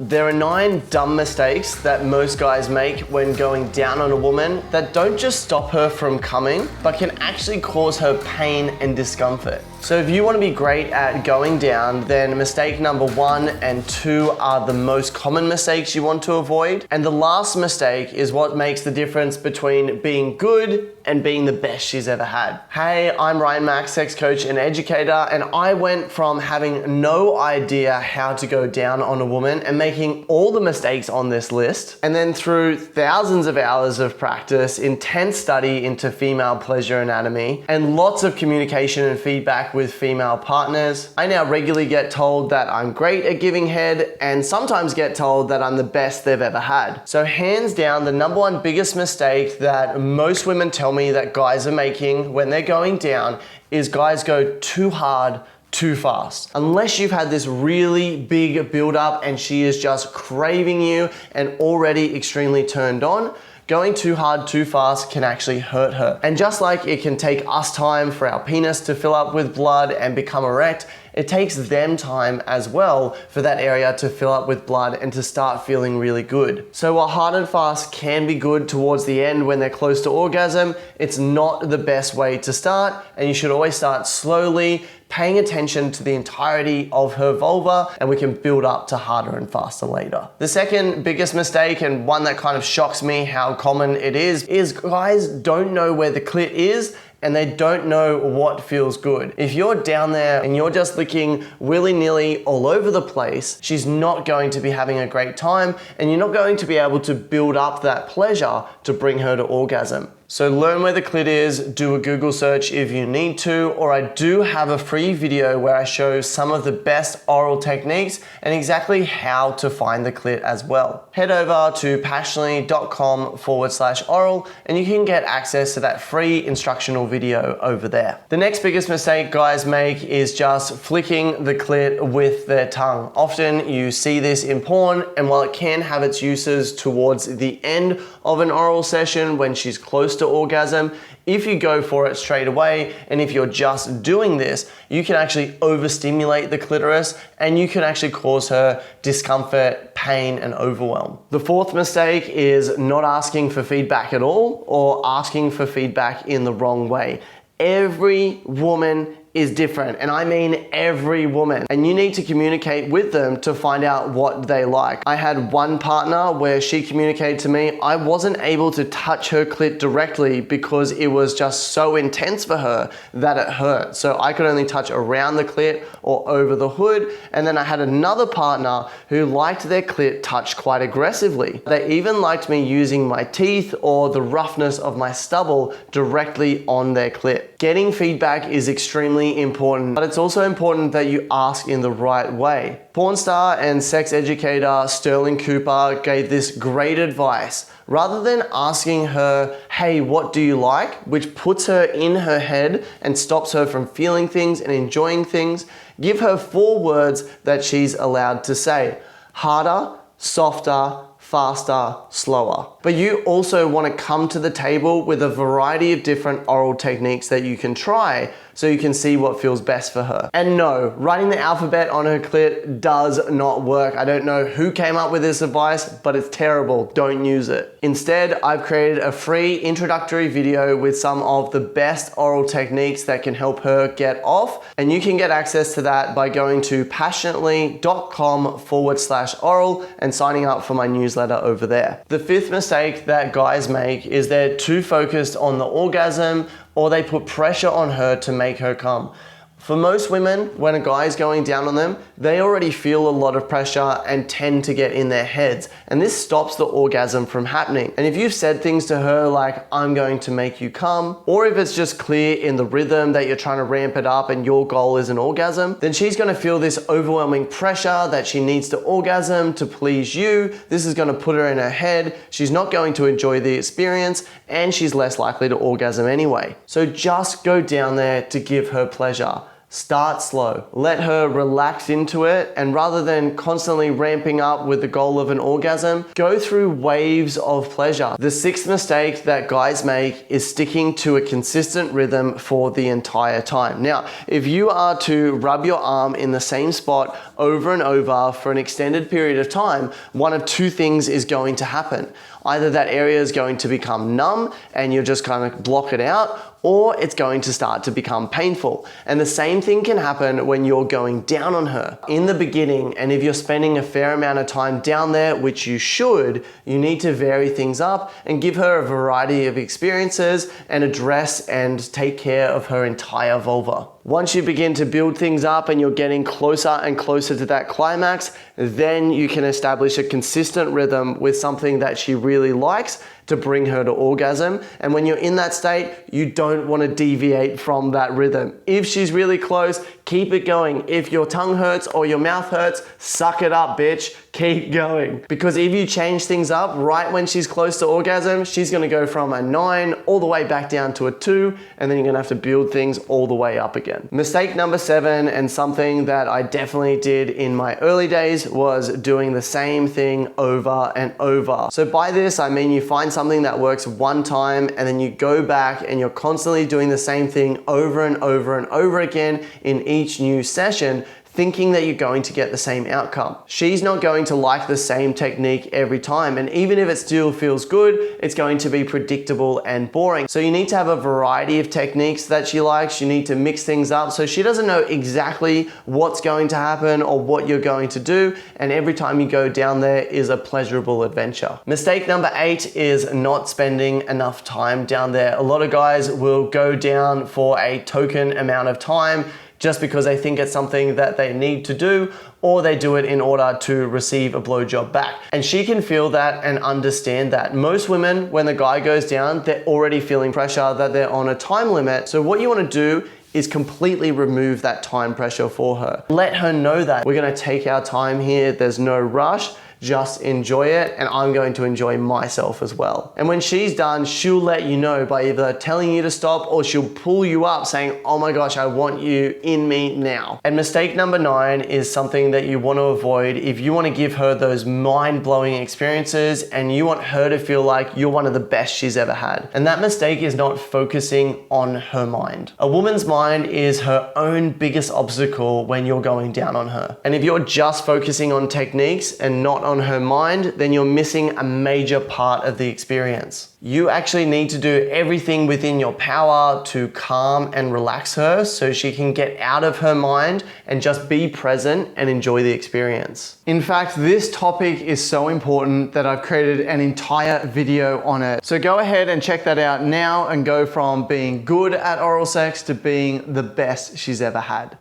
There are 9 dumb mistakes that most guys make when going down on a woman that don't just stop her from coming, but can actually cause her pain and discomfort. So if you want to be great at going down, then mistake number 1 and 2 are the most common mistakes you want to avoid. And the last mistake is what makes the difference between being good and being the best she's ever had. Hey, I'm Ryan Mack, sex coach and educator, and I went from having no idea how to go down on a woman and making all the mistakes on this list, and then through thousands of hours of practice, intense study into female pleasure anatomy, and lots of communication and feedback with female partners, I now regularly get told that I'm great at giving head and sometimes get told that I'm the best they've ever had. So hands down, the number 1 biggest mistake that most women tell me that guys are making when they're going down is guys go too hard too fast. Unless you've had this really big build up and she is just craving you and already extremely turned on, going too hard too fast can actually hurt her. And just like it can take us time for our penis to fill up with blood and become erect, it takes them time as well for that area to fill up with blood and to start feeling really good. So while hard and fast can be good towards the end when they're close to orgasm, it's not the best way to start, and you should always start slowly, paying attention to the entirety of her vulva, and we can build up to harder and faster later. The second biggest mistake, and one that kind of shocks me how common it is guys don't know where the clit is and they don't know what feels good. If you're down there and you're just licking willy-nilly all over the place, she's not going to be having a great time, and you're not going to be able to build up that pleasure to bring her to orgasm. So learn where the clit is, do a Google search if you need to, or I do have a free video where I show some of the best oral techniques and exactly how to find the clit as well. Head over to passionately.com/oral and you can get access to that free instructional video over there. The next biggest mistake guys make is just flicking the clit with their tongue. Often you see this in porn, and while it can have its uses towards the end of an oral session when she's close to orgasm, if you go for it straight away and if you're just doing this, you can actually overstimulate the clitoris and you can actually cause her discomfort, pain, and overwhelm. The fourth mistake is not asking for feedback at all, or asking for feedback in the wrong way. Every woman is different, and I mean every woman, and you need to communicate with them to find out what they like. I had one partner where she communicated to me I wasn't able to touch her clit directly because it was just so intense for her that it hurt. So I could only touch around the clit or over the hood. And then I had another partner who liked their clit touched quite aggressively. They even liked me using my teeth or the roughness of my stubble directly on their clit. Getting feedback is extremely important, but it's also important that you ask in the right way. Porn star and sex educator Sterling Cooper gave this great advice. Rather than asking her, hey, what do you like? Which puts her in her head and stops her from feeling things and enjoying things, give her 4 words that she's allowed to say: harder, softer, faster, slower. But you also want to come to the table with a variety of different oral techniques that you can try so you can see what feels best for her. And no, writing the alphabet on her clit does not work. I don't know who came up with this advice, but it's terrible. Don't use it. Instead, I've created a free introductory video with some of the best oral techniques that can help her get off, and you can get access to that by going to passionately.com/oral and signing up for my newsletter over there. The fifth mistake that guys make is they're too focused on the orgasm, or they put pressure on her to make her come. For most women, when a guy is going down on them, they already feel a lot of pressure and tend to get in their heads. And this stops the orgasm from happening. And if you've said things to her like, I'm going to make you come, or if it's just clear in the rhythm that you're trying to ramp it up and your goal is an orgasm, then she's gonna feel this overwhelming pressure that she needs to orgasm to please you. This is gonna put her in her head. She's not going to enjoy the experience, and she's less likely to orgasm anyway. So just go down there to give her pleasure. Start slow. Let her relax into it, and rather than constantly ramping up with the goal of an orgasm, go through waves of pleasure. The sixth mistake that guys make is sticking to a consistent rhythm for the entire time. Now, if you are to rub your arm in the same spot over and over for an extended period of time, one of two things is going to happen. Either that area is going to become numb and you'll just kind of block it out, or it's going to start to become painful. And the same thing can happen when you're going down on her. In the beginning, and if you're spending a fair amount of time down there, which you should, you need to vary things up and give her a variety of experiences and address and take care of her entire vulva. Once you begin to build things up and you're getting closer and closer to that climax, then you can establish a consistent rhythm with something that she really likes to bring her to orgasm. And when you're in that state, you don't want to deviate from that rhythm. If she's really close, keep it going. If your tongue hurts or your mouth hurts, suck it up, bitch. Keep going. Because if you change things up right when she's close to orgasm, she's going to go from a 9 all the way back down to a 2, and then you're going to have to build things all the way up again. Mistake number 7, and something that I definitely did in my early days, was doing the same thing over and over. So by this, I mean you find something that works one time and then you go back and you're constantly doing the same thing over and over and over again in each new session, thinking that you're going to get the same outcome. She's not going to like the same technique every time, and even if it still feels good, it's going to be predictable and boring. So you need to have a variety of techniques that she likes. You need to mix things up so she doesn't know exactly what's going to happen or what you're going to do, and every time you go down there is a pleasurable adventure. Mistake number 8 is not spending enough time down there. A lot of guys will go down for a token amount of time just because they think it's something that they need to do, or they do it in order to receive a blowjob back. And she can feel that and understand that. Most women, when the guy goes down, they're already feeling pressure that they're on a time limit. So what you want to do is completely remove that time pressure for her. Let her know that we're going to take our time here. There's no rush. Just enjoy it, and I'm going to enjoy myself as well. And when she's done, she'll let you know by either telling you to stop, or she'll pull you up saying, oh my gosh, I want you in me now. And mistake number 9 is something that you want to avoid if you want to give her those mind-blowing experiences and you want her to feel like you're one of the best she's ever had. And that mistake is not focusing on her mind. A woman's mind is her own biggest obstacle when you're going down on her. And if you're just focusing on techniques and not on her mind, then you're missing a major part of the experience. You actually need to do everything within your power to calm and relax her so she can get out of her mind and just be present and enjoy the experience. In fact, this topic is so important that I've created an entire video on it. So go ahead and check that out now and go from being good at oral sex to being the best she's ever had.